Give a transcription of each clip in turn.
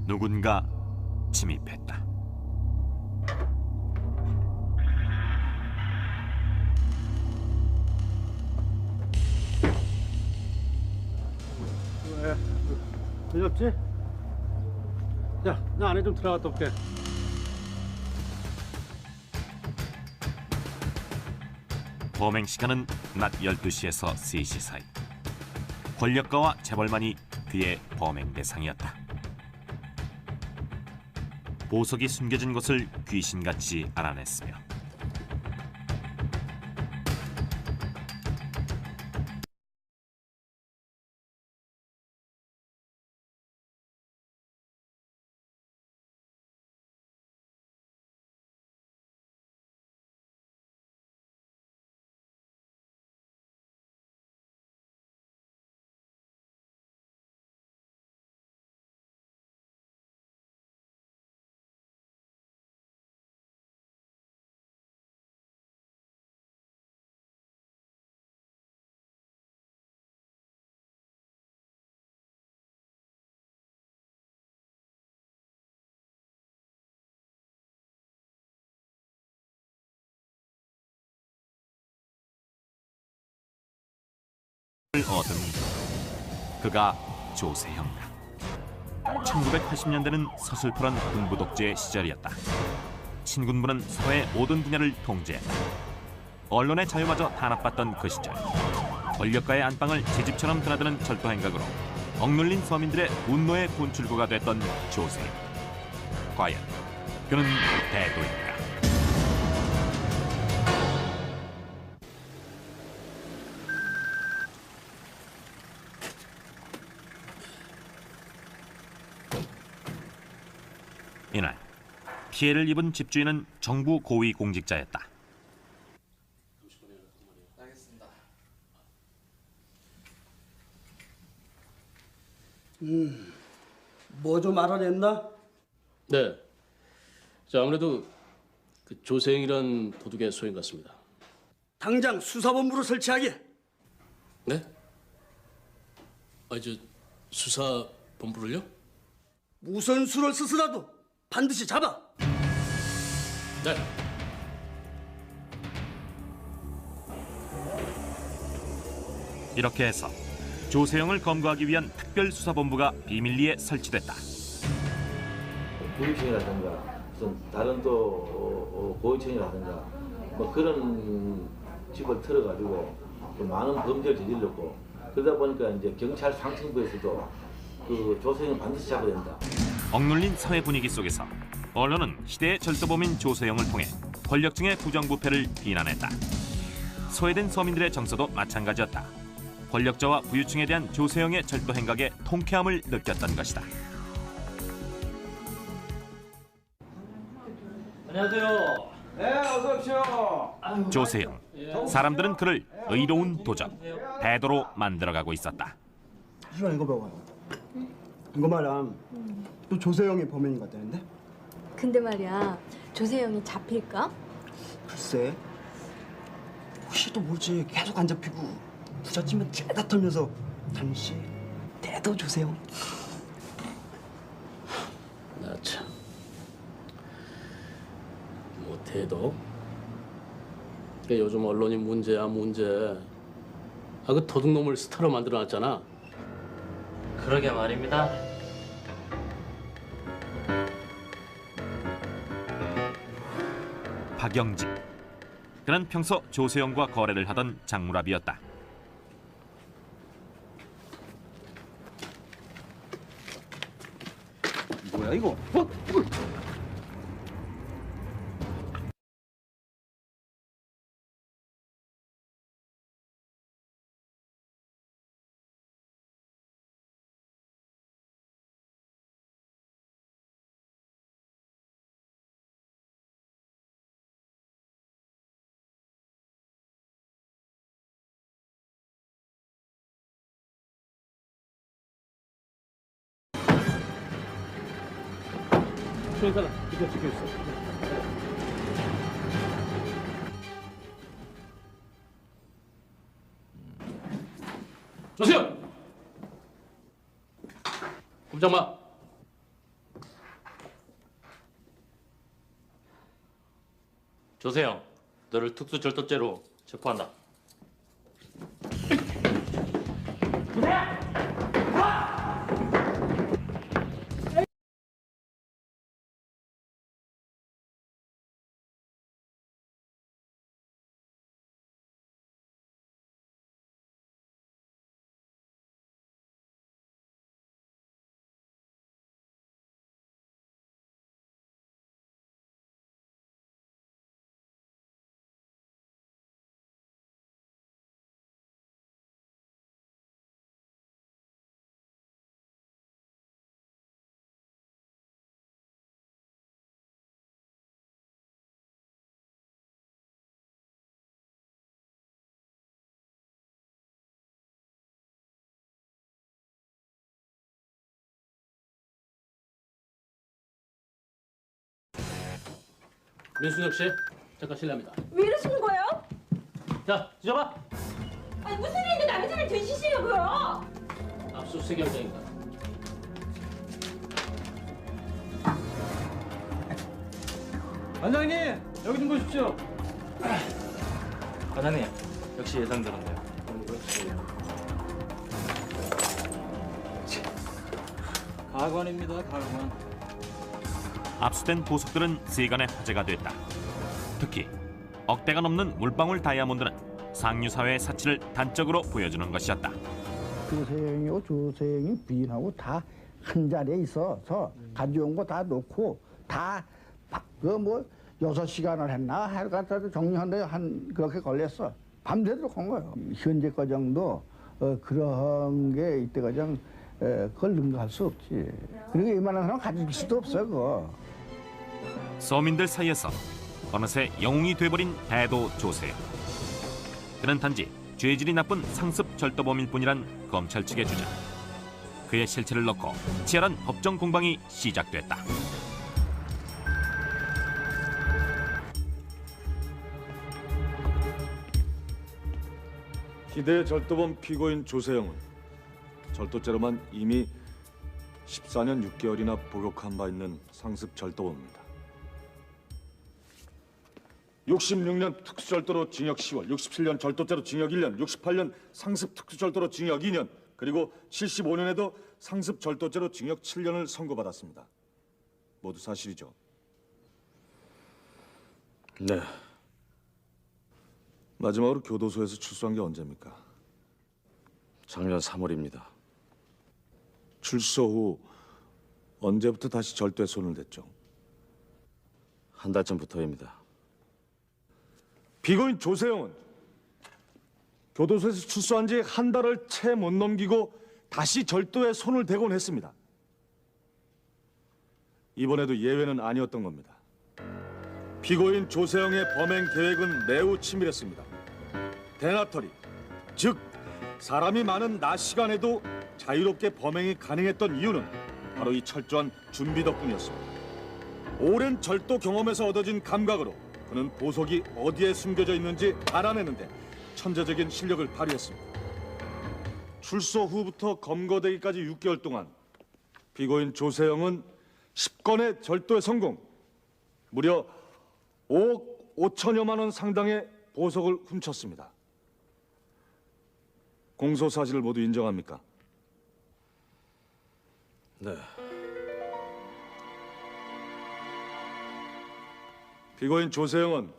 누군가 침입했다. 왜 없지? 야, 나 안에 좀 들어갔다 올게. 범행 시간은 낮 12시에서 3시 사이. 권력가와 재벌만이 그의 범행 대상이었다. 보석이 숨겨진 것을 귀신같이 알아냈으며 얻은 그가 조세형이다. 1980년대는 서슬퍼런 군부 독재 시절이었다. 신군부는 사회의 모든 분야를 통제했다. 언론의 자유마저 탄압받던 그 시절, 권력가의 안방을 제 집처럼 드나드는 철도 행각으로 억눌린 서민들의 분노의 분출구가 됐던 조세형. 과연 그는 대도인가? 이날 피해를 입은 집주인은 정부 고위 공직자였다. 뭐 좀 알아냈나? 네. 자, 아무래도 그 조세형이란 도둑의 소행 같습니다. 당장 수사본부를 설치하게. 네? 저 수사본부를요? 무슨 수를 쓰더라도 반드시 잡아. 네. 이렇게 해서 조세형을 검거하기 위한 특별수사본부가 비밀리에 설치됐다. 구리청이라든가 무슨 다른 또 고위청이라든가 뭐 그런 집을 털어가지고 또 많은 범죄를 저질렀고 그러다 보니까 이제 경찰 상층부에서도 그 조세형을 반드시 잡아야 된다. 억눌린 사회 분위기 속에서 언론은 시대의 절도범인 조세형을 통해 권력층의 부정부패를 비난했다. 소외된 서민들의 정서도 마찬가지였다. 권력자와 부유층에 대한 조세형의 절도 행각에 통쾌함을 느꼈던 것이다. 안녕하세요. 네, 어서 오십시오. 조세형, 사람들은 그를 의로운 도적, 대도로 만들어가고 있었다. 수아 이거 봐봐요. 이거 말이야. 또 조세형이 범인인 것 같다는데? 근데 말이야, 조세형이 잡힐까? 글쎄. 혹시 또 모르지. 계속 안 잡히고 부잣집만 죄다 털면서 당시 대도 조세형. 나 참. 뭐 대도? 요즘 언론이 문제야 문제. 그 도둑놈을 스타로 만들어놨잖아. 그러게 말입니다. 박영진. 그는 평소 조세형과 거래를 하던 장무랍이었다. 뭐야 이거? 수행사가 이거 지켜 있어. 조세형! 꼼짝마. 조세영, 너를 특수절도죄로 체포한다. 민순혁 씨, 잠깐 실례합니다. 왜 이러시는 거예요? 자, 뒤져봐. 아니 무슨 일인데 남의 손을 드시시려고요? 압수수색 영장입니다. 반장님 여기 좀 보십시오. 과장님, 역시 예상대로인데요. 가관입니다, 가관. 압수된 보석들은 세간의 화제가 됐다. 특히 억대가 넘는 물방울 다이아몬드는 상류 사회의 사치를 단적으로 보여주는 것이었다. 조세영이고 조세영이 부인하고 다 한 자리에 있어서 가져온 거 다 놓고 다 그 뭐 6시간을 했나 할 갖다도 정리하는데 한 그렇게 걸렸어. 밤새도록 한 거예요. 현재 과정도 그런 게 이때 과정 그걸 능가할 수 없지. 그리고 이만한 사람 가질 수도 없어 그거. 서민들 사이에서 어느새 영웅이 돼버린 대도 조세영. 그는 단지 죄질이 나쁜 상습 절도범일 뿐이란 검찰 측의 주장. 그의 실체를 넣고 치열한 법정 공방이 시작됐다. 희대 절도범 피고인 조세영은 절도죄로만 이미 14년 6개월이나 복역한 바 있는 상습 절도범입니다. 66년 특수절도로 징역 10월, 67년 절도죄로 징역 1년, 68년 상습 특수절도로 징역 2년, 그리고 75년에도 상습 절도죄로 징역 7년을 선고받았습니다. 모두 사실이죠? 네. 마지막으로 교도소에서 출소한 게 언제입니까? 작년 3월입니다. 출소 후 언제부터 다시 절도에 손을 댔죠? 한 달 전부터입니다. 피고인 조세영은 교도소에서 출소한 지 한 달을 채 못 넘기고 다시 절도에 손을 대곤 했습니다. 이번에도 예외는 아니었던 겁니다. 피고인 조세영의 범행 계획은 매우 치밀했습니다. 대나터리, 즉 사람이 많은 낮 시간에도 자유롭게 범행이 가능했던 이유는 바로 이 철저한 준비 덕분이었습니다. 오랜 절도 경험에서 얻어진 감각으로 그는 보석이 어디에 숨겨져 있는지 알아내는데 천재적인 실력을 발휘했습니다. 출소 후부터 검거되기까지 6개월 동안 피고인 조세영은 10건의 절도에 성공, 무려 5억 5천여만 원 상당의 보석을 훔쳤습니다. 공소 사실을 모두 인정합니까? 네. 피고인 조세영은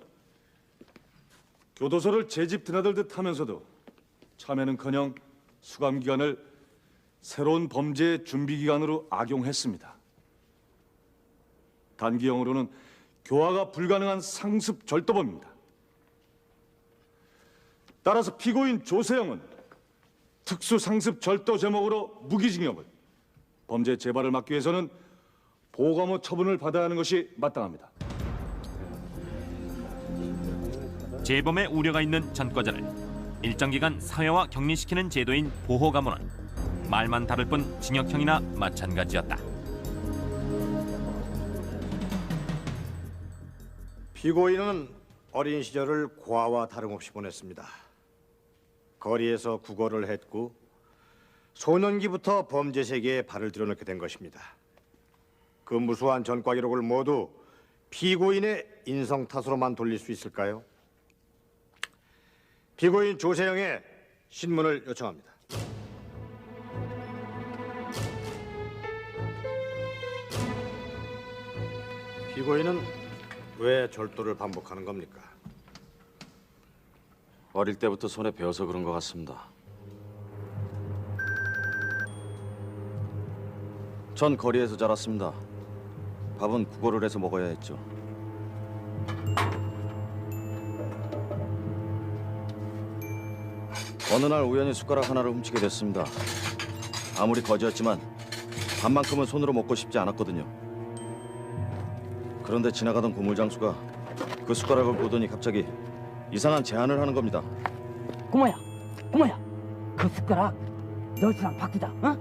교도소를 제집 드나들듯 하면서도 참여는커녕 수감 기간을 새로운 범죄의 준비 기간으로 악용했습니다. 단기형으로는 교화가 불가능한 상습 절도범입니다. 따라서 피고인 조세영은 특수 상습 절도 제목으로 무기징역을, 범죄 재발을 막기 위해서는 보호감호 처분을 받아야 하는 것이 마땅합니다. 재범의 우려가 있는 전과자를 일정 기간 사회화 격리시키는 제도인 보호감호는 말만 다를 뿐 징역형이나 마찬가지였다. 피고인은 어린 시절을 고아와 다름없이 보냈습니다. 거리에서 구걸을 했고 소년기부터 범죄 세계에 발을 들여놓게 된 것입니다. 그 무수한 전과 기록을 모두 피고인의 인성 탓으로만 돌릴 수 있을까요? 피고인 조세영의 신문을 요청합니다. 피고인은 왜 절도를 반복하는 겁니까? 어릴 때부터 손에 배워서 그런 것 같습니다. 전 거리에서 자랐습니다. 밥은 국어를 해서 먹어야 했죠. 어느 날 우연히 숟가락 하나를 훔치게 됐습니다. 아무리 거지였지만 밥만큼은 손으로 먹고 싶지 않았거든요. 그런데 지나가던 고물장수가 그 숟가락을 보더니 갑자기 이상한 제안을 하는 겁니다. 고모야, 그 숟가락 너랑 바꾸자, 어?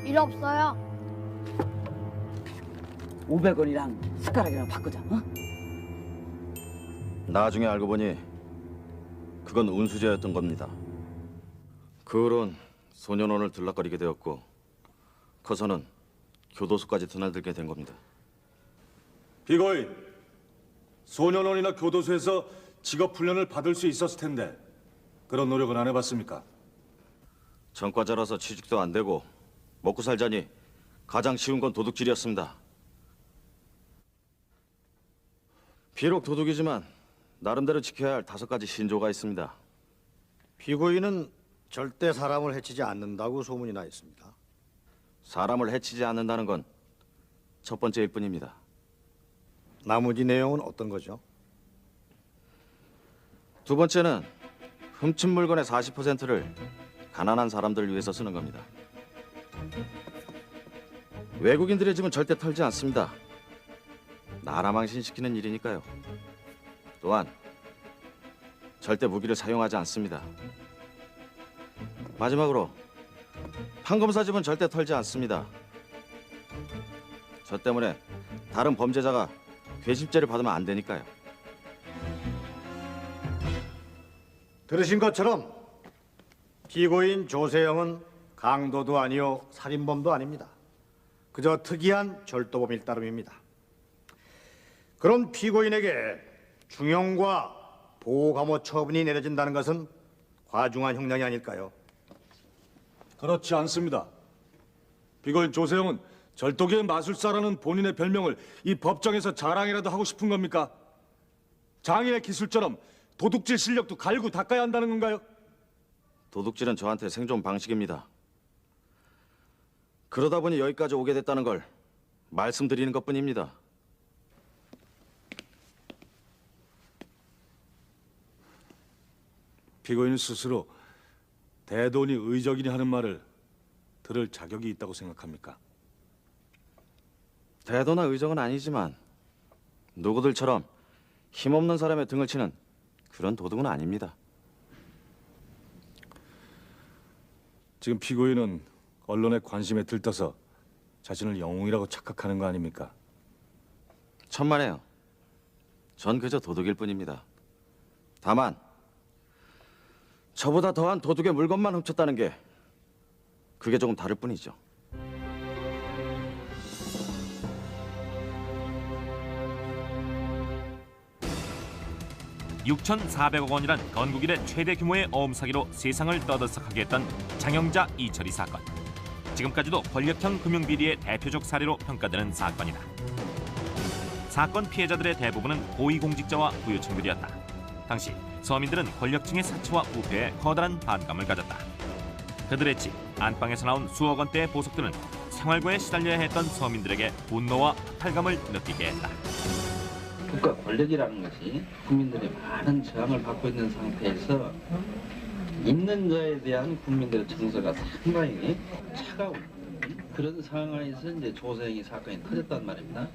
일 없어요. 500원이랑 숟가락이랑 바꾸자, 어? 나중에 알고 보니 그건 운수제였던 겁니다. 그 후론 소년원을 들락거리게 되었고 커서는 교도소까지 드나들게 된 겁니다. 피고인, 소년원이나 교도소에서 직업 훈련을 받을 수 있었을 텐데 그런 노력은 안 해봤습니까? 전과자라서 취직도 안 되고 먹고 살자니 가장 쉬운 건 도둑질이었습니다. 비록 도둑이지만 나름대로 지켜야 할 5가지 신조가 있습니다. 피고인은 절대 사람을 해치지 않는다고 소문이 나 있습니다. 사람을 해치지 않는다는 건 첫 번째일 뿐입니다. 나머지 내용은 어떤 거죠? 두 번째는 훔친 물건의 40%를 가난한 사람들을 위해서 쓰는 겁니다. 외국인들의 집은 절대 털지 않습니다. 나라 망신시키는 일이니까요. 또한 절대 무기를 사용하지 않습니다. 마지막으로 판검사 집은 절대 털지 않습니다. 저 때문에 다른 범죄자가 괘씸죄를 받으면 안 되니까요. 들으신 것처럼 피고인 조세영은 강도도 아니요 살인범도 아닙니다. 그저 특이한 절도범일 따름입니다. 그런 피고인에게 중형과 보호감호 처분이 내려진다는 것은 과중한 형량이 아닐까요? 그렇지 않습니다. 피고인 조세영은 절도계의 마술사라는 본인의 별명을 이 법정에서 자랑이라도 하고 싶은 겁니까? 장인의 기술처럼 도둑질 실력도 갈고 닦아야 한다는 건가요? 도둑질은 저한테 생존 방식입니다. 그러다 보니 여기까지 오게 됐다는 걸 말씀드리는 것뿐입니다. 피고인 스스로 대돈이 의적이니 하는 말을 들을 자격이 있다고 생각합니까? 대도나 의적은 아니지만 누구들처럼 힘없는 사람의 등을 치는 그런 도둑은 아닙니다. 지금 피고인은 언론의 관심에 들떠서 자신을 영웅이라고 착각하는 거 아닙니까? 천만에요. 전 그저 도둑일 뿐입니다. 다만 저보다 더한 도둑의 물건만 훔쳤다는 게 그게 조금 다를 뿐이죠. (6,400억 원이란 건국 이래 최대 규모의 어음 사기로 세상을 떠들썩하게 했던 장영자 이철이 사건. 지금까지도 권력형 금융비리의 대표적 사례로 평가되는 사건이다. 사건 피해자들의 대부분은 고위공직자와 부유층들이었다. 당시 서민들은 권력층의 사치와 부패에 커다란 반감을 가졌다. 그들의 집, 안방에서 나온 수억 원대의 보석들은 생활고에 시달려야 했던 서민들에게 분노와 탈감을 느끼게 했다. 국가 권력이라는 것이 국민들의 많은 저항을 받고 있는 상태에서 있는 자에 대한 국민들의 정서가 상당히 차가운 그런 상황에서 이제 조세영이 사건이 터졌단 말입니다.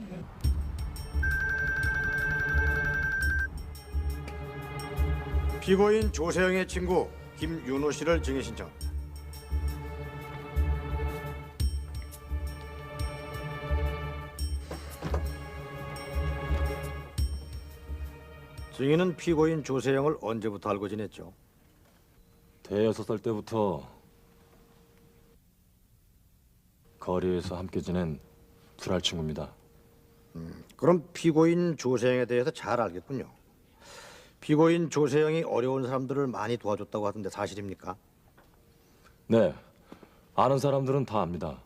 피고인 조세영의 친구 김윤호 씨를 증인 신청합니다. 증인은 피고인 조세영을 언제부터 알고 지냈죠? 대여섯 살 때부터 거리에서 함께 지낸 불알 친구입니다. 그럼 피고인 조세영에 대해서 잘 알겠군요. 피고인 조세영이 어려운 사람들을 많이 도와줬다고 하던데 사실입니까? 네, 아는 사람들은 다 압니다.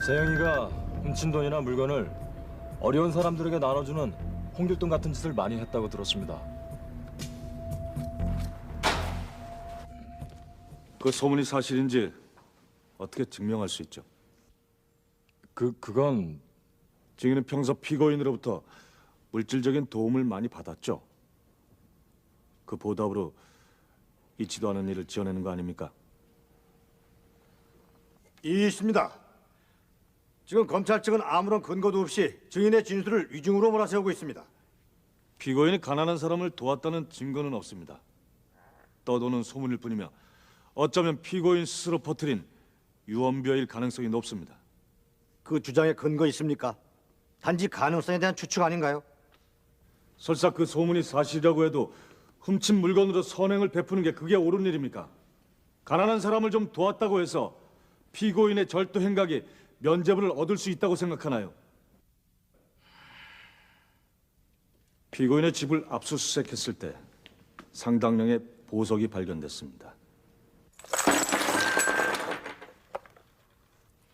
세영이가 훔친 돈이나 물건을 어려운 사람들에게 나눠주는 홍길동 같은 짓을 많이 했다고 들었습니다. 그 소문이 사실인지 어떻게 증명할 수 있죠? 그건 증인은 평소 피고인으로부터 물질적인 도움을 많이 받았죠. 그 보답으로 있지도 않은 일을 지어내는 거 아닙니까? 이 있습니다. 지금 검찰 측은 아무런 근거도 없이 증인의 진술을 위증으로 몰아세우고 있습니다. 피고인이 가난한 사람을 도왔다는 증거는 없습니다. 떠도는 소문일 뿐이며 어쩌면 피고인 스스로 퍼뜨린 유언비어일 가능성이 높습니다. 그 주장에 근거 있습니까? 단지 가능성에 대한 추측 아닌가요? 설사 그 소문이 사실이라고 해도 훔친 물건으로 선행을 베푸는 게 그게 옳은 일입니까? 가난한 사람을 좀 도왔다고 해서 피고인의 절도 행각이 면죄부를 얻을 수 있다고 생각하나요? 피고인의 집을 압수수색했을 때 상당량의 보석이 발견됐습니다.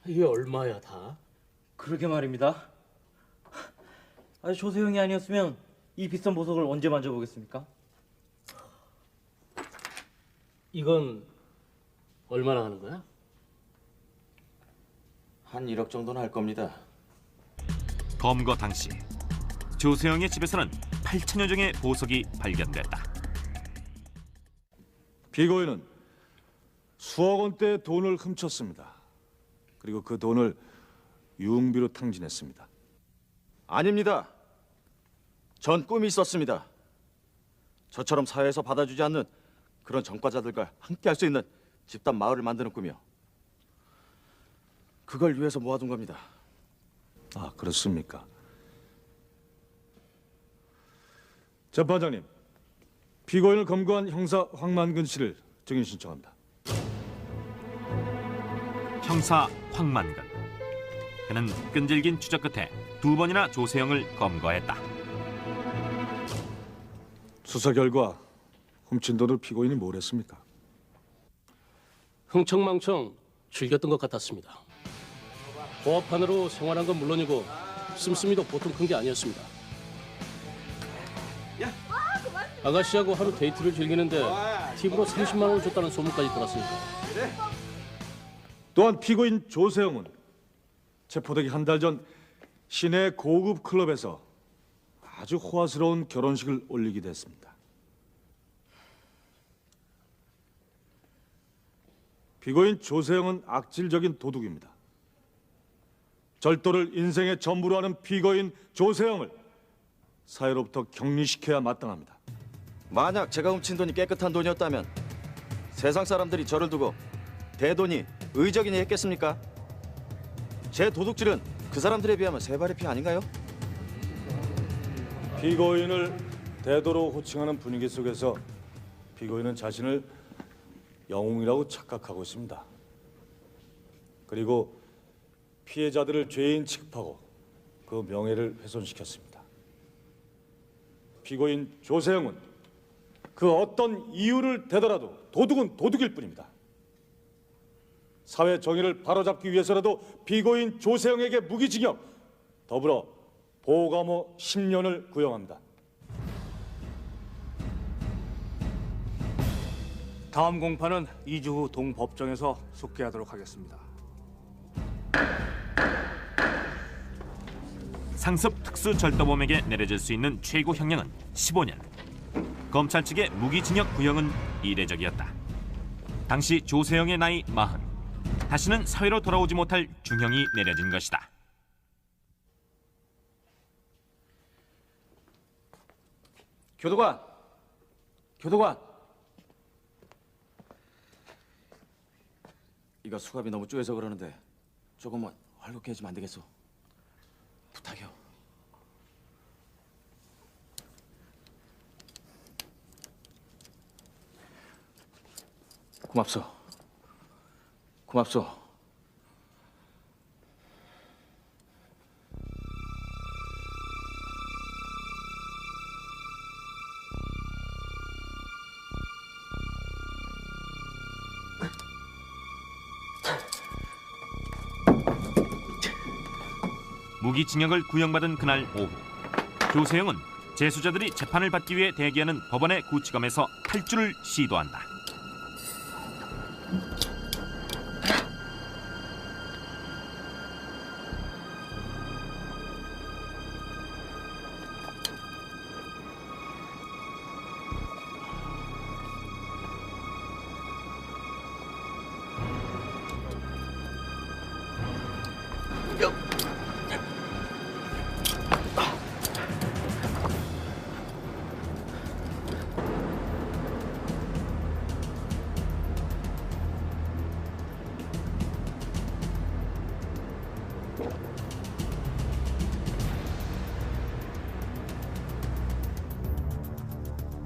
이게 얼마야 다? 그러게 말입니다. 아니 조세영이 아니었으면 이 비싼 보석을 언제 만져보겠습니까? 이건 얼마나 하는 거야? 한 1억 정도는 할 겁니다. 검거 당시 조세영의 집에서는 8천여 종의 보석이 발견됐다. 피고인은 수억 원대의 돈을 훔쳤습니다. 그리고 그 돈을 유흥비로 탕진했습니다. 아닙니다. 전 꿈이 있었습니다. 저처럼 사회에서 받아주지 않는 그런 전과자들과 함께 할 수 있는 집단 마을을 만드는 꿈이요. 그걸 위해서 모아둔 겁니다. 아, 그렇습니까? 재판장님, 피고인을 검거한 형사 황만근 씨를 증인 신청합니다. 형사 황만근. 그는 끈질긴 추적 끝에 2번이나 조세영을 검거했다. 수사 결과 훔친 돈을 피고인이 뭘 했습니까? 흥청망청 즐겼던 것 같았습니다. 보합판으로 생활한 건 물론이고 씀씀이도 보통 큰 게 아니었습니다. 아가씨하고 하루 데이트를 즐기는데 팁으로 30만 원을 줬다는 소문까지 들었으니까. 또한 피고인 조세영은 체포되기 한 달 전 시내 고급 클럽에서 아주 호화스러운 결혼식을 올리기도 했습니다. 피고인 조세영은 악질적인 도둑입니다. 절도를 인생의 전부로 하는 피고인 조세영을 사회로부터 격리시켜야 마땅합니다. 만약 제가 훔친 돈이 깨끗한 돈이었다면 세상 사람들이 저를 두고 대돈이 의적이니 했겠습니까? 제 도둑질은 그 사람들에 비하면 세 발의 피 아닌가요? 피고인을 대도로 호칭하는 분위기 속에서 피고인은 자신을 영웅이라고 착각하고 있습니다. 그리고 피해자들을 죄인 취급하고 그 명예를 훼손시켰습니다. 피고인 조세영은 그 어떤 이유를 대더라도 도둑은 도둑일 뿐입니다. 사회 정의를 바로잡기 위해서라도 피고인 조세영에게 무기징역, 더불어 보호감호 10년을 구형합니다. 다음 공판은 2주 후 동법정에서 속개하도록 하겠습니다. 상습 특수절도범에게 내려질 수 있는 최고 형량은 15년. 검찰 측의 무기징역 구형은 이례적이었다. 당시 조세영의 나이 40. 다시는 사회로 돌아오지 못할 중형이 내려진 것이다. 교도관! 교도관! 이거 수갑이 너무 쪼여서 그러는데 조금만 활력해 해주면 안 되겠어? 부탁해요. 고맙소. 고맙소. 무기징역을 구형받은 그날 오후, 조세영은 재수자들이 재판을 받기 위해 대기하는 법원의 구치검에서 탈주를 시도한다.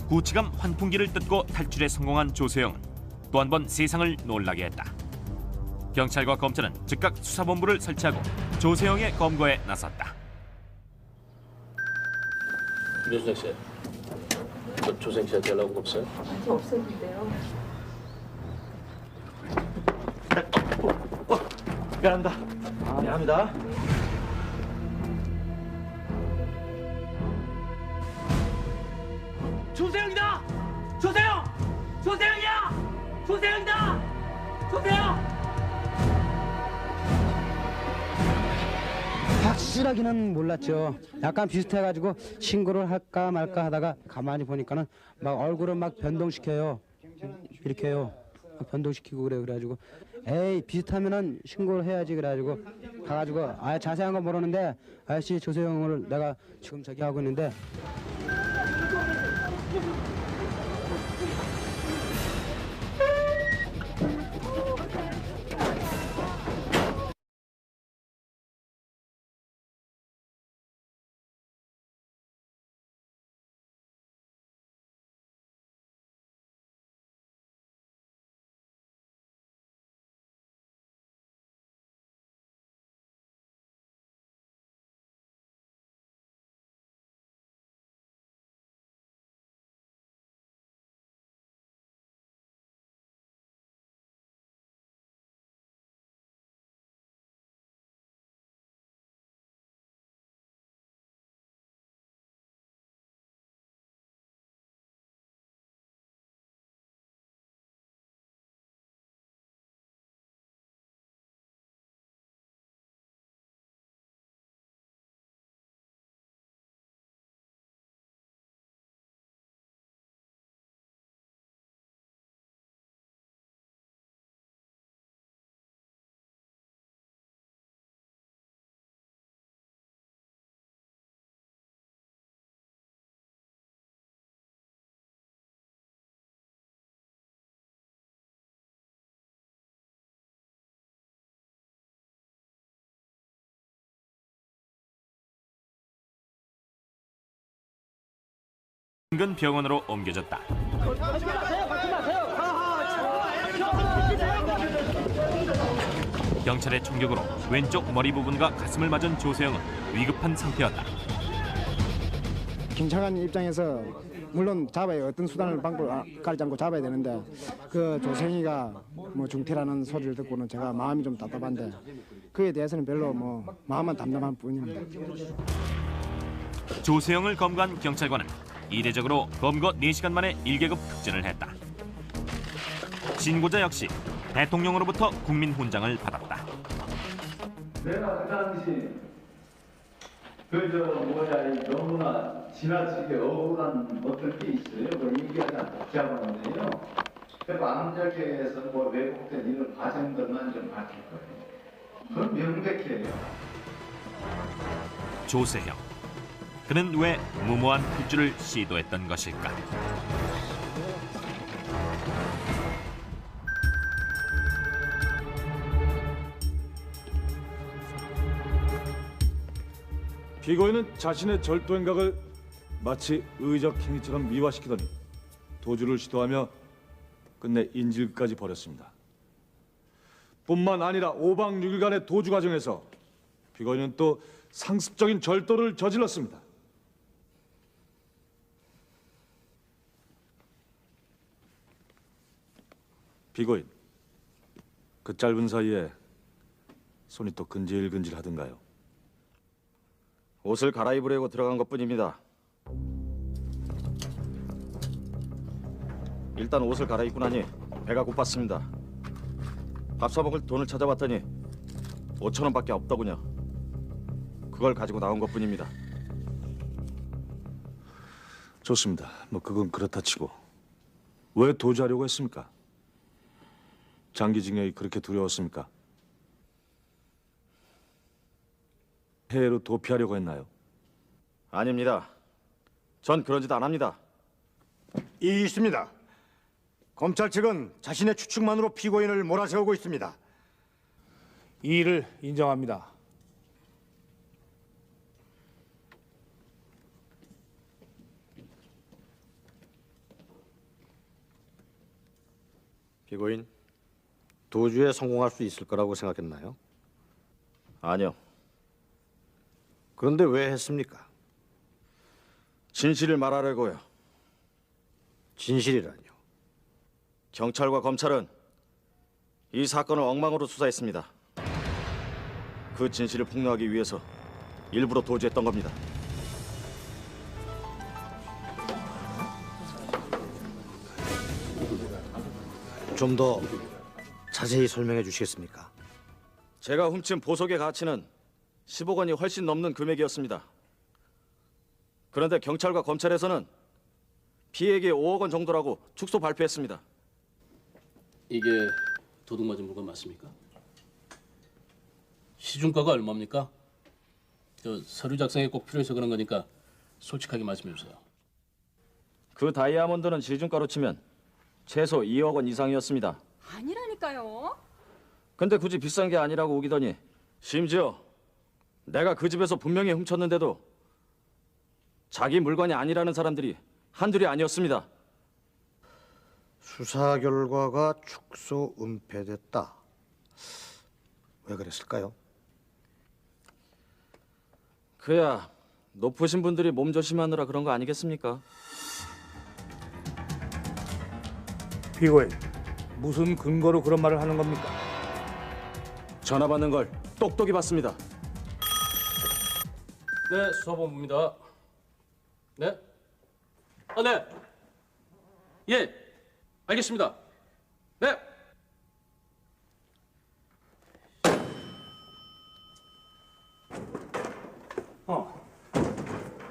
구치감 환풍기를 뜯고 탈출에 성공한 조세영은 또 한 번 세상을 놀라게 했다. 경찰과 검찰은 즉각 수사본부를 설치하고 조세영의 검거에 나섰다. 김효정 씨, 저 조생 씨한테 연락 온 거 없어요? 아직 없었는데요. 미안합니다. 미안합니다. 조세영이다! 조세영! 조세영이야! 조세영이다! 조세영! 확실하기는 몰랐죠. 약간 비슷해가지고 신고를 할까 말까 하다가 가만히 보니까는 막 얼굴을 막 변동시켜요. 이렇게 해요. 막 변동시키고 그래가지고 에이 비슷하면은 신고를 해야지 그래가지고 가가지고 자세한 건 모르는데 아저씨 조세영을 내가 지금 저기 하고 있는데 인근 병원으로 옮겨졌다. 경찰의 총격으로 왼쪽 머리 부분과 가슴을 맞은 조세영은 위급한 상태였다. 경찰관 입장에서 물론 잡아야 어떤 수단을 방법을 깔지 않고 잡아야 되는데 그 조세영이가 뭐 중태라는 소리를 듣고는 제가 마음이 좀 답답한데 그에 대해서는 별로 뭐 마음만 담담한 뿐입니다. 조세영을 검거한 경찰관은 이례적으로 검거 4시간 만에 1계급 특진을 했다. 신고자 역시 대통령으로부터 국민훈장을 받았다. 내가 그 당시 너무나 지나치게 억울한 어떤 게 있어요. 그 얘기하자 복잡한데요. 그 암작에서 뭐 왜곡된 이런 과정들만 좀 밝힐 거예요. 그건 명백해요. 조세영. 그는 왜 무모한 탈주를 시도했던 것일까? 피고인은 자신의 절도 행각을 마치 의적 행위처럼 미화시키더니 도주를 시도하며 끝내 인질까지 벌였습니다. 뿐만 아니라 5박 6일간의 도주 과정에서 피고인은 또 상습적인 절도를 저질렀습니다. 피고인, 그 짧은 사이에 손이 또 근질근질하던가요? 옷을 갈아입으려고 들어간 것뿐입니다. 일단 옷을 갈아입고 나니 배가 고팠습니다. 밥 사 먹을 돈을 찾아봤더니 5천 원밖에 없더군요. 그걸 가지고 나온 것뿐입니다. 좋습니다. 뭐 그건 그렇다 치고 왜 도주하려고 했습니까? 장기징역이 그렇게 두려웠습니까? 해외로 도피하려고 했나요? 아닙니다. 전 그런 짓 안 합니다. 이 있습니다. 검찰 측은 자신의 추측만으로 피고인을 몰아세우고 있습니다. 이 일을 인정합니다. 피고인, 도주에 성공할 수 있을 거라고 생각했나요? 아니요. 그런데 왜 했습니까? 진실을 말하려고요. 진실이라뇨? 경찰과 검찰은 이 사건을 엉망으로 수사했습니다. 그 진실을 폭로하기 위해서 일부러 도주했던 겁니다. 좀 더 자세히 설명해 주시겠습니까? 제가 훔친 보석의 가치는 10억 원이 훨씬 넘는 금액이었습니다. 그런데 경찰과 검찰에서는 피해액이 5억 원 정도라고 축소 발표했습니다. 이게 도둑 맞은 물건 맞습니까? 시중가가 얼마입니까? 저 서류 작성에 꼭 필요해서 그런 거니까 솔직하게 말씀해 주세요. 그 다이아몬드는 시중가로 치면 최소 2억 원 이상이었습니다. 아니라니까요. 근데 굳이 비싼 게 아니라고 우기더니 심지어 내가 그 집에서 분명히 훔쳤는데도 자기 물건이 아니라는 사람들이 한둘이 아니었습니다. 수사 결과가 축소 은폐됐다. 왜 그랬을까요? 그야 높으신 분들이 몸조심하느라 그런 거 아니겠습니까? 피고인, 무슨 근거로 그런 말을 하는 겁니까? 전화 받는 걸 똑똑히 봤습니다. 네, 수사본부입니다. 네? 아, 네. 예, 알겠습니다. 네.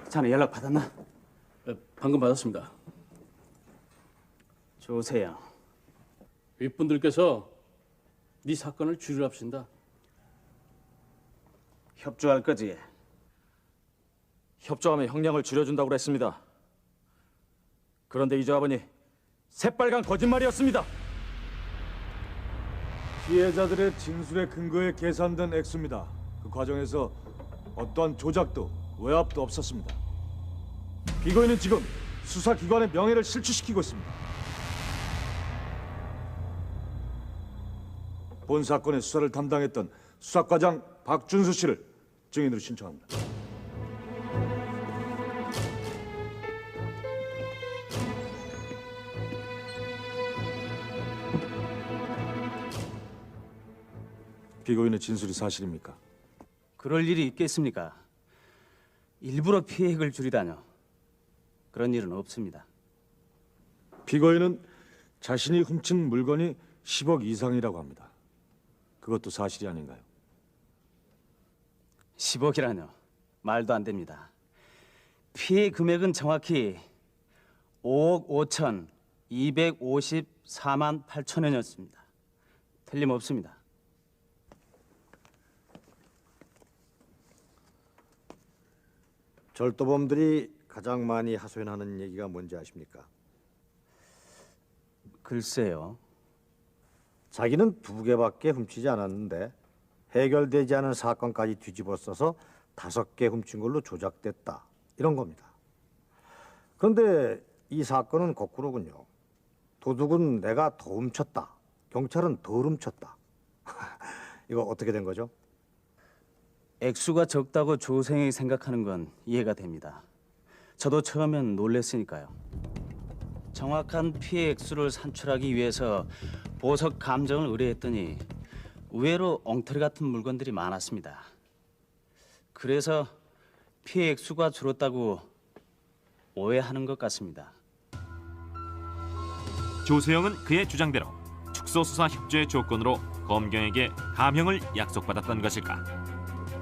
자네 연락 받았나? 네, 방금 받았습니다. 조세영. 윗분들께서 네 사건을 줄이랍신다. 협조할 거지? 협조하면 형량을 줄여준다고 그랬습니다. 그런데 이 조합원이 새빨간 거짓말이었습니다. 피해자들의 진술에 근거해 계산된 액수입니다. 그 과정에서 어떠한 조작도 외압도 없었습니다. 피고인은 지금 수사기관의 명예를 실추시키고 있습니다. 본 사건의 수사를 담당했던 수사과장 박준수 씨를 증인으로 신청합니다. 피고인의 진술이 사실입니까? 그럴 일이 있겠습니까? 일부러 피해액을 줄이다뇨. 그런 일은 없습니다. 피고인은 자신이 훔친 물건이 10억 이상이라고 합니다. 그것도 사실이 아닌가요? 10억이라뇨. 말도 안 됩니다. 피해 금액은 정확히 5억 5천 254만 8천 원이었습니다. 틀림없습니다. 절도범들이 가장 많이 하소연하는 얘기가 뭔지 아십니까? 글쎄요. 자기는 2개밖에 훔치지 않았는데 해결되지 않은 사건까지 뒤집어 써서 5개 훔친 걸로 조작됐다. 이런 겁니다. 그런데 이 사건은 거꾸로군요. 도둑은 내가 더 훔쳤다. 경찰은 덜 훔쳤다. 이거 어떻게 된 거죠? 액수가 적다고 조생이 생각하는 건 이해가 됩니다. 저도 처음엔 놀랬으니까요. 정확한 피해 액수를 산출하기 위해서 보석 감정을 의뢰했더니 의외로 엉터리 같은 물건들이 많았습니다. 그래서 피해 액수가 줄었다고 오해하는 것 같습니다. 조세영은 그의 주장대로 축소수사 협조의 조건으로 검경에게 감형을 약속받았던 것일까?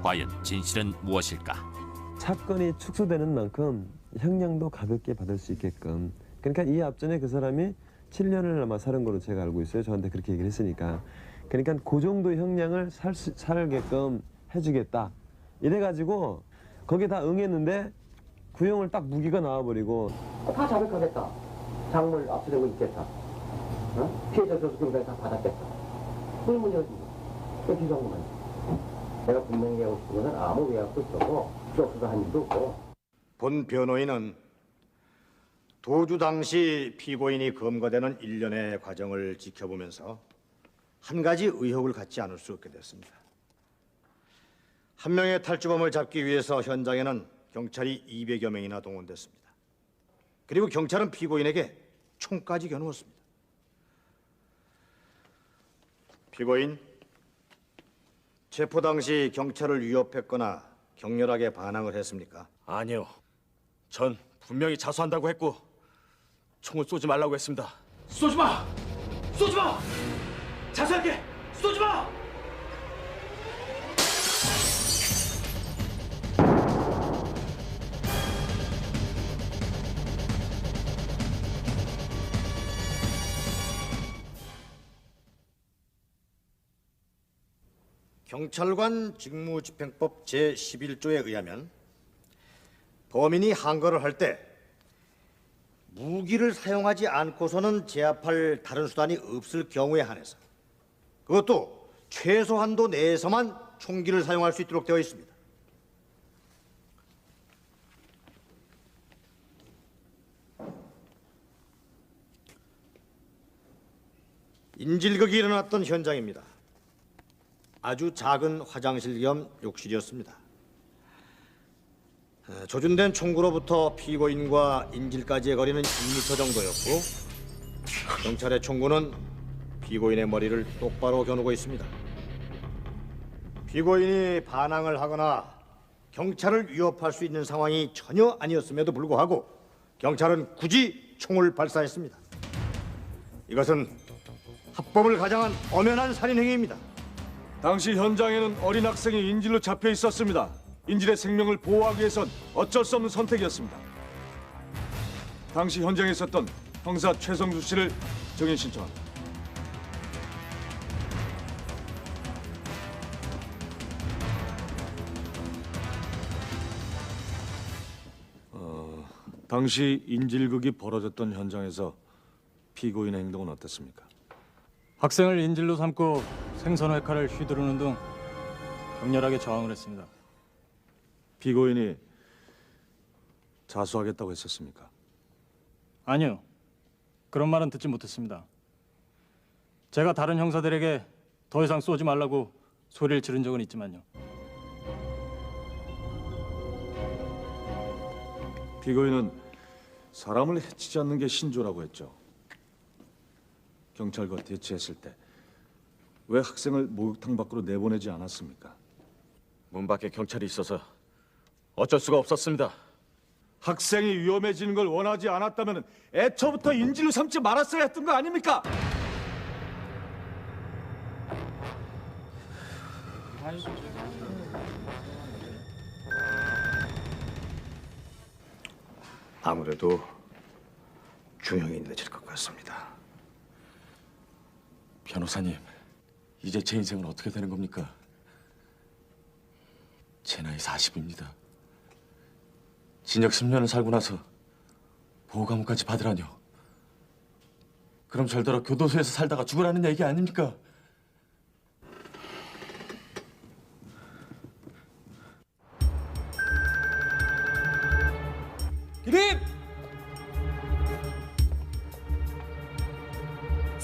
과연 진실은 무엇일까? 사건이 축소되는 만큼 형량도 가볍게 받을 수 있게끔, 그러니까 이 앞전에 그 사람이 7년을 아마 살은 걸로 제가 알고 있어요. 저한테 그렇게 얘기를 했으니까. 그러니까 그 정도 형량을 살게끔 해주겠다. 이래가지고 거기에 다 응했는데 구형을 딱 무기가 나와버리고 다 자백하겠다. 작물 압수된 거 있겠다. 어? 피해자 조수금까지 다 받았겠다. 그게 문제지. 그 비상구만. 내가 분명히 하고 싶은 것은 아무 외압도 있었고 수업수도 한 일도 없고. 본 변호인은 도주 당시 피고인이 검거되는 일련의 과정을 지켜보면서 한 가지 의혹을 갖지 않을 수 없게 됐습니다. 한 명의 탈주범을 잡기 위해서 현장에는 경찰이 200여 명이나 동원됐습니다. 그리고 경찰은 피고인에게 총까지 겨누었습니다. 피고인, 체포 당시 경찰을 위협했거나 격렬하게 반항을 했습니까? 아니요. 전 분명히 자수한다고 했고 총을 쏘지 말라고 했습니다. 쏘지 마! 쏘지 마! 자수할게! 쏘지 마! 경찰관 직무집행법 제11조에 의하면 범인이 항거를 할 때 무기를 사용하지 않고서는 제압할 다른 수단이 없을 경우에 한해서 그것도 최소한도 내에서만 총기를 사용할 수 있도록 되어 있습니다. 인질극이 일어났던 현장입니다. 아주 작은 화장실 겸 욕실이었습니다. 조준된 총구로부터 피고인과 인질까지의 거리는 1m 정도였고 경찰의 총구는 피고인의 머리를 똑바로 겨누고 있습니다. 피고인이 반항을 하거나 경찰을 위협할 수 있는 상황이 전혀 아니었음에도 불구하고 경찰은 굳이 총을 발사했습니다. 이것은 합법을 가장한 엄연한 살인 행위입니다. 당시 현장에는 어린 학생이 인질로 잡혀 있었습니다. 인질의 생명을 보호하기 위해선 어쩔 수 없는 선택이었습니다. 당시 현장에 있었던 형사 최성주 씨를 정인 신청합니다. 당시 인질극이 벌어졌던 현장에서 피고인의 행동은 어땠습니까? 학생을 인질로 삼고 생선회칼을 휘두르는 등 격렬하게 저항을 했습니다. 피고인이 자수하겠다고 했었습니까? 아니요. 그런 말은 듣지 못했습니다. 제가 다른 형사들에게 더 이상 쏘지 말라고 소리를 지른 적은 있지만요. 피고인은 사람을 해치지 않는 게 신조라고 했죠. 경찰과 대치했을 때 왜 학생을 목욕탕 밖으로 내보내지 않았습니까? 문 밖에 경찰이 있어서 어쩔 수가 없었습니다. 학생이 위험해지는 걸 원하지 않았다면 애초부터 인질로 삼지 말았어야 했던 거 아닙니까? 아무래도 중형이 늦을 것 같습니다. 변호사님, 이제 제 인생은 어떻게 되는 겁니까? 제 나이 40입니다. 징역 10년을 살고 나서 보호감호까지 받으라뇨. 그럼 절더러 교도소에서 살다가 죽으라는 얘기 아닙니까? 기립!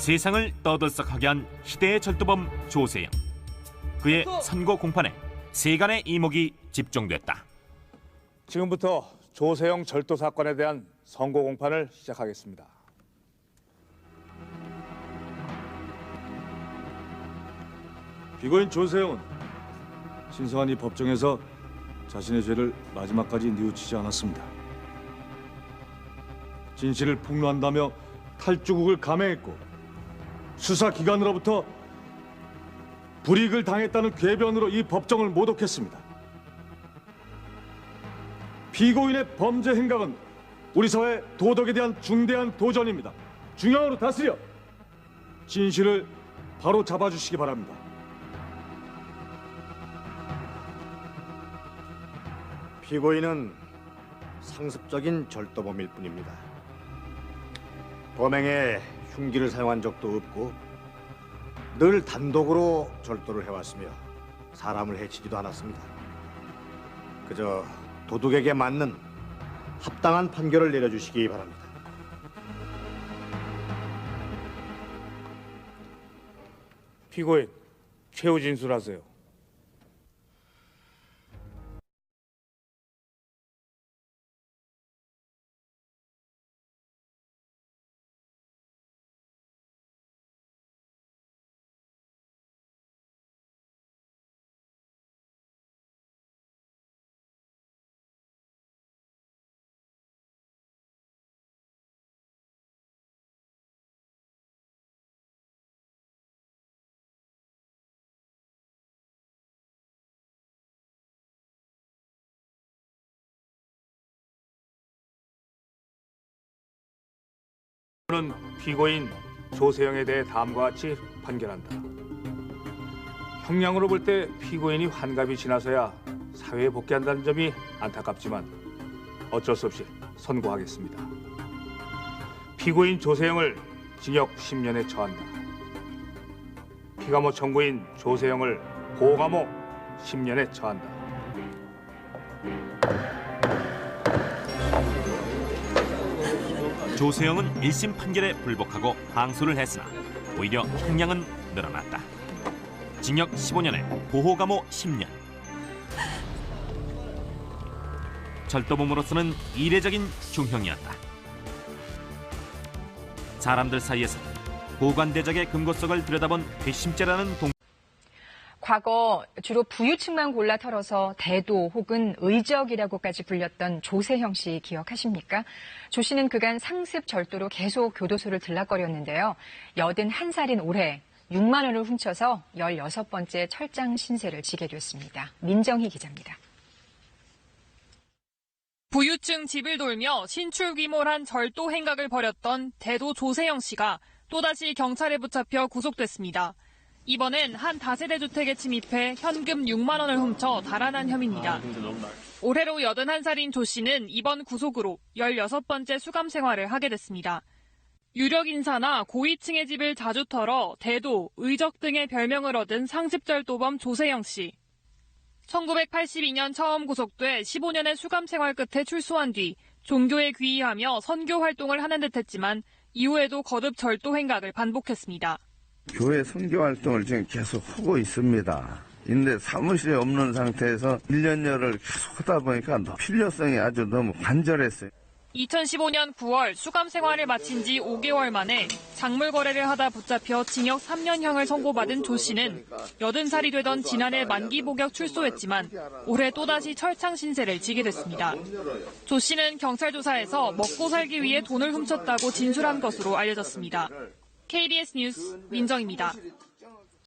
세상을 떠들썩하게 한 희대의 절도범 조세영. 그의 선고 공판에 세간의 이목이 집중됐다. 지금부터 조세영 절도 사건에 대한 선고 공판을 시작하겠습니다. 피고인 조세영은 신성한 이 법정에서 자신의 죄를 마지막까지 뉘우치지 않았습니다. 진실을 폭로한다며 탈주국을 감행했고 수사기관으로부터 불이익을 당했다는 궤변으로 이 법정을 모독했습니다. 피고인의 범죄 행각은 우리 사회 도덕에 대한 중대한 도전입니다. 중형으로 다스려 진실을 바로 잡아주시기 바랍니다. 피고인은 상습적인 절도범일 뿐입니다. 범행에 흉기를 사용한 적도 없고 늘 단독으로 절도를 해왔으며 사람을 해치지도 않았습니다. 그저 도둑에게 맞는 합당한 판결을 내려주시기 바랍니다. 피고인 최후 진술하세요. 는 피고인 조세영에 대해 다음과 같이 판결한다. 형량으로 볼 때 피고인이 환갑이 지나서야 사회에 복귀한다는 점이 안타깝지만 어쩔 수 없이 선고하겠습니다. 피고인 조세영을 징역 10년에 처한다. 피감호 청구인 조세영을 보호감호 10년에 처한다. 조세영은 1심 판결에 불복하고 항소를 했으나 오히려 형량은 늘어났다. 징역 15년에 보호감호 10년. 절도범으로서는 이례적인 중형이었다. 사람들 사이에서 보관대적의 금고석을 들여다본 괘씸죄라는 과거 주로 부유층만 골라 털어서 대도 혹은 의적이라고까지 불렸던 조세형 씨 기억하십니까? 조 씨는 그간 상습 절도로 계속 교도소를 들락거렸는데요. 81살인 올해 6만 원을 훔쳐서 16번째 철장 신세를 지게 됐습니다. 민정희 기자입니다. 부유층 집을 돌며 신출귀몰한 절도 행각을 벌였던 대도 조세형 씨가 또다시 경찰에 붙잡혀 구속됐습니다. 이번엔 한 다세대 주택에 침입해 현금 6만 원을 훔쳐 달아난 혐의입니다. 올해로 81살인 조 씨는 이번 구속으로 16번째 수감 생활을 하게 됐습니다. 유력 인사나 고위층의 집을 자주 털어 대도, 의적 등의 별명을 얻은 상습절도범 조세영 씨. 1982년 처음 구속돼 15년의 수감 생활 끝에 출소한 뒤 종교에 귀의하며 선교 활동을 하는 듯했지만 이후에도 거듭 절도 행각을 반복했습니다. 교회 선교 활동을 지금 계속 하고 있습니다. 근데 사무실에 없는 상태에서 1년여를 계속 하다 보니까 필요성이 아주 너무 간절했어요. 2015년 9월 수감 생활을 마친 지 5개월 만에 작물 거래를 하다 붙잡혀 징역 3년형을 선고받은 조 씨는 80살이 되던 지난해 만기 복역 출소했지만 올해 또다시 철창 신세를 지게 됐습니다. 조 씨는 경찰 조사에서 먹고 살기 위해 돈을 훔쳤다고 진술한 것으로 알려졌습니다. KBS 뉴스 민정입니다.